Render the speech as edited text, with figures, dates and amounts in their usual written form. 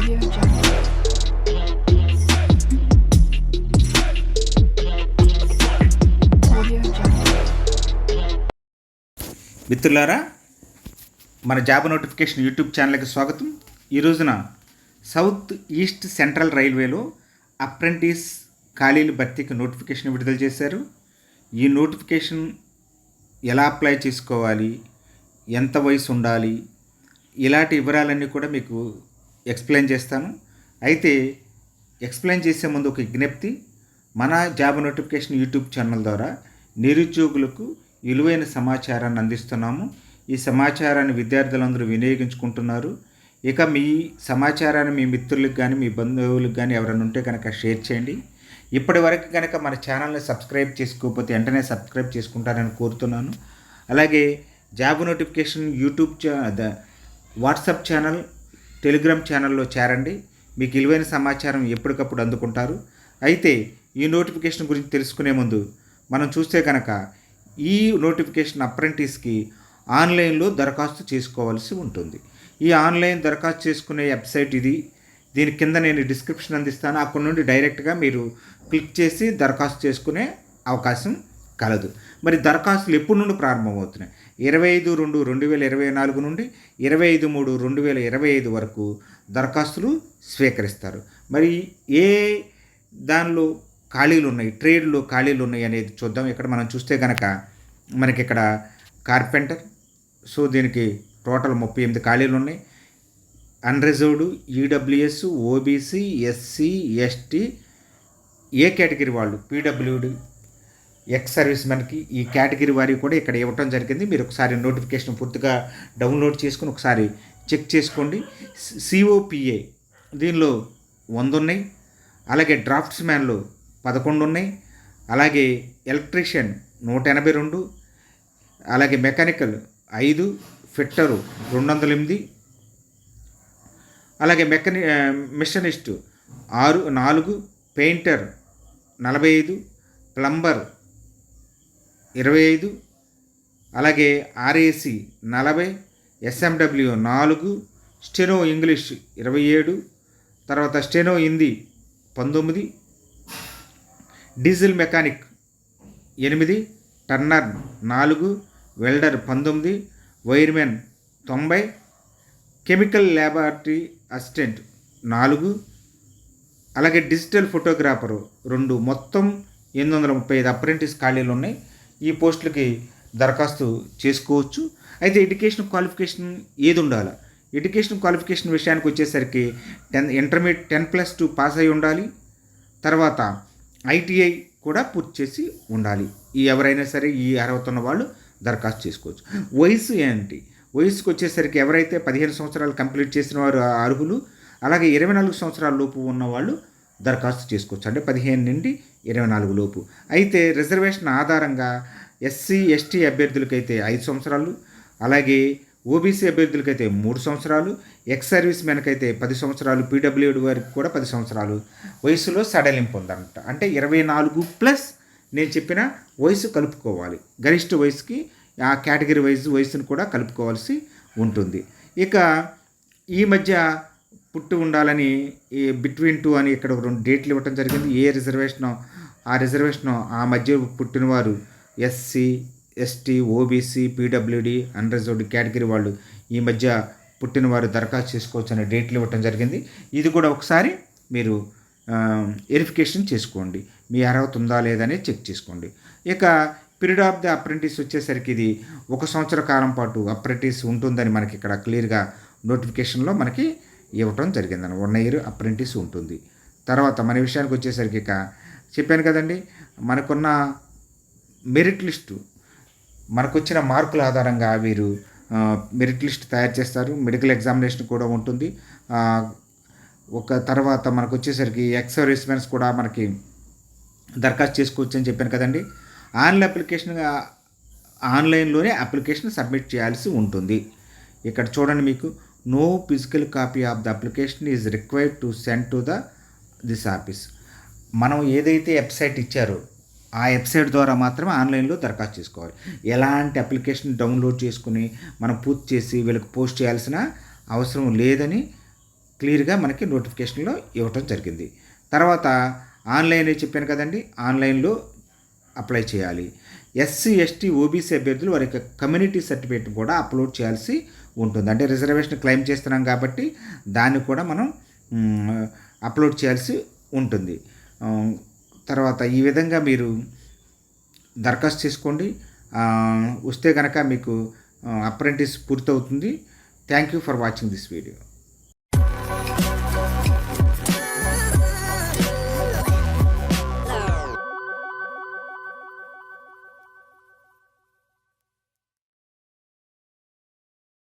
Audio Jungle. Audio Jungle. మిత్రులారా, మన job notification YouTube ఛానల్కి స్వాగతం. ఈ రోజున సౌత్ ఈస్ట్ సెంట్రల్ రైల్వేలో అప్రెంటిస్ ఖాళీల భర్తీకి నోటిఫికేషన్ విడుదల చేశారు. ఈ నోటిఫికేషన్ ఎలా అప్లై చేసుకోవాలి, ఎంత వయసు ఉండాలి, ఇలాంటి వివరాలన్నీ కూడా మీకు ఎక్స్ప్లెయిన్ చేస్తాను. అయితే ఎక్స్ప్లెయిన్ చేసే ముందు ఒక విజ్ఞప్తి: మన జాబ్ నోటిఫికేషన్ యూట్యూబ్ ఛానల్ ద్వారా నిరుద్యోగులకు విలువైన సమాచారాన్ని అందిస్తున్నాము. ఈ సమాచారాన్ని విద్యార్థులందరూ వినియోగించుకుంటున్నారు. ఇక మీ సమాచారాన్ని మీ మిత్రులకు కానీ మీ బంధువులకు కానీ ఎవరైనా ఉంటే కనుక షేర్ చేయండి. ఇప్పటి వరకు కనుక మన ఛానల్ని సబ్స్క్రైబ్ చేసుకోకపోతే వెంటనే సబ్స్క్రైబ్ చేసుకుంటారని కోరుతున్నాను. అలాగే job notification YouTube WhatsApp channel, Telegram ఛానల్లో చేరండి. మీకు విలువైన సమాచారం ఎప్పటికప్పుడు అందుకుంటారు. అయితే ఈ నోటిఫికేషన్ గురించి తెలుసుకునే ముందు మనం చూస్తే కనుక ఈ నోటిఫికేషన్ అప్రెంటిస్కి ఆన్లైన్లో దరఖాస్తు చేసుకోవాల్సి ఉంటుంది. ఈ ఆన్లైన్ దరఖాస్తు చేసుకునే వెబ్సైట్ ఇది. దీని కింద నేను డిస్క్రిప్షన్ అందిస్తాను. అక్కడ నుండి డైరెక్ట్గా మీరు క్లిక్ చేసి దరఖాస్తు చేసుకునే అవకాశం కలదు. మరి దరఖాస్తులు ఎప్పటి నుండి ప్రారంభమవుతున్నాయి? 25/2/2024 నుండి 25/3/2025 వరకు దరఖాస్తులు స్వీకరిస్తారు. మరి ఏ దానిలో ఖాళీలు ఉన్నాయి, ట్రేడ్లో ఖాళీలు ఉన్నాయి అనేది చూద్దాం. ఇక్కడ మనం చూస్తే కనుక మనకి ఇక్కడ కార్పెంటర్, సో దీనికి టోటల్ 38 ఖాళీలు ఉన్నాయి. Unreserved, EWS, OBC, SC, ST, ఏ కేటగిరీ వాళ్ళు, పీడబ్ల్యూడి, ఎక్స్ సర్వీస్ మెన్కి ఈ కేటగిరీ వారి కూడా ఇక్కడ ఇవ్వటం జరిగింది. మీరు ఒకసారి నోటిఫికేషన్ పూర్తిగా డౌన్లోడ్ చేసుకుని ఒకసారి చెక్ చేసుకోండి. సిఓపిఏ దీనిలో 100 ఉన్నాయి. అలాగే డ్రాఫ్ట్స్ మ్యాన్లో 11 ఉన్నాయి. అలాగే ఎలక్ట్రీషియన్ 182, అలాగే మెకానికల్ 5, ఫిట్టరు 208, అలాగే మిషనిస్టు 4, పెయింటర్ 45, ప్లంబర్ 25, అలాగే ఆర్ఏసి 40, ఎస్ఎండబ్ల్యూ 4, స్టెనో ఇంగ్లీష్ 27, తర్వాత steno Hindi 19, diesel mechanic 8, Turner 4, welder 19, wiremen 90, chemical laboratory assistant 4, అలాగే డిజిటల్ ఫోటోగ్రాఫరు 2, మొత్తం 835 అప్రెంటిస్ ఖాళీలు ఉన్నాయి. ఈ పోస్టులకి దరఖాస్తు చేసుకోవచ్చు. అయితే ఎడ్యుకేషన్ క్వాలిఫికేషన్ ఏది ఉండాలి? ఎడ్యుకేషన్ క్వాలిఫికేషన్ విషయానికి వచ్చేసరికి ఇంటర్మీడియట్ 10+2 పాస్ అయి ఉండాలి. తర్వాత ఐటీఐ కూడా పూర్తి చేసి ఉండాలి. ఎవరైనా సరే ఈ అర్హత ఉన్న వాళ్ళు దరఖాస్తు చేసుకోవచ్చు. వయసు ఏంటి? వయసుకు వచ్చేసరికి ఎవరైతే 15 సంవత్సరాలు కంప్లీట్ చేసిన వారు అర్హులు. అలాగే 24 సంవత్సరాల లోపు ఉన్నవాళ్ళు దరఖాస్తు చేసుకోవచ్చు. అంటే 15 నుండి 24 లోపు. అయితే రిజర్వేషన్ ఆధారంగా ఎస్సీ ఎస్టీ అభ్యర్థులకైతే 5 సంవత్సరాలు, అలాగే ఓబీసీ అభ్యర్థులకైతే 3 సంవత్సరాలు, ఎక్స్ సర్వీస్ మెన్కైతే 10 సంవత్సరాలు, పీడబ్ల్యూడి వారికి కూడా 10 సంవత్సరాలు వయసులో సడలింపు ఉందంట. అంటే 24+ నేను చెప్పిన వయసు కలుపుకోవాలి. గరిష్ట వయసుకి ఆ కేటగిరీ వయసును కూడా కలుపుకోవాల్సి ఉంటుంది. ఇక ఈ మధ్య పుట్టి ఉండాలని ఈ బిట్వీన్ 2 అని ఇక్కడ 2 డేట్లు ఇవ్వటం జరిగింది. ఏ రిజర్వేషను ఆ మధ్య పుట్టినవారు SC ST OBC PWD unreserved category వాళ్ళు ఈ మధ్య పుట్టినవారు దరఖాస్తు చేసుకోవచ్చు అనే డేట్లు ఇవ్వటం జరిగింది. ఇది కూడా ఒకసారి మీరు వెరిఫికేషన్ చేసుకోండి. మీ అర్హత ఉందా లేదని చెక్ చేసుకోండి. ఇక పీరియడ్ ఆఫ్ ద అప్రెంటిస్ వచ్చేసరికి ఇది 1 సంవత్సర కాలం పాటు అప్రెంటిస్ ఉంటుందని మనకి ఇక్కడ క్లియర్గా నోటిఫికేషన్లో మనకి ఇవ్వటం జరిగిందని. 1 ఇయర్ అప్రెంటిస్ ఉంటుంది. తర్వాత మన విషయానికి వచ్చేసరికి ఇక చెప్పాను కదండి, మనకున్న మెరిట్ లిస్టు, మనకు వచ్చిన మార్కుల ఆధారంగా వీరు మెరిట్ లిస్ట్ తయారు చేస్తారు. మెడికల్ ఎగ్జామినేషన్ కూడా ఉంటుంది. తర్వాత మనకు వచ్చేసరికి ఎక్స్ సర్వీస్ మెన్స్ కూడా మనకి దరఖాస్తు చేసుకోవచ్చు అని చెప్పాను కదండి. ఆన్లైన్లోనే అప్లికేషన్ సబ్మిట్ చేయాల్సి ఉంటుంది. ఇక్కడ చూడండి, మీకు no physical copy of the application is required to send to this office. మనం ఏదైతే వెబ్సైట్ ఇచ్చారో ఆ వెబ్సైట్ ద్వారా మాత్రమే ఆన్లైన్లో దరఖాస్తు చేసుకోవాలి. ఎలాంటి అప్లికేషన్ డౌన్లోడ్ చేసుకుని మనం పూర్తి చేసి వీళ్ళకి పోస్ట్ చేయాల్సిన అవసరం లేదని క్లియర్గా మనకి నోటిఫికేషన్లో ఇవ్వటం జరిగింది. తర్వాత ఆన్లైన్ చెప్పాను కదండి, ఆన్లైన్లో అప్లై చేయాలి. ఎస్సీ ఎస్టీ ఓబీసీ అభ్యర్థులు వారి యొక్క కమ్యూనిటీ సర్టిఫికేట్ కూడా అప్లోడ్ చేయాల్సి ఉంటుంది. అంటే రిజర్వేషన్ క్లెయిమ్ చేస్తున్నాం కాబట్టి దాన్ని కూడా మనం అప్లోడ్ చేయాల్సి ఉంటుంది. తర్వాత ఈ విధంగా మీరు దరఖాస్తు చేసుకోండి. వస్తే కనుక మీకు అప్రెంటిస్ పూర్తవుతుంది. Thank you for watching this video.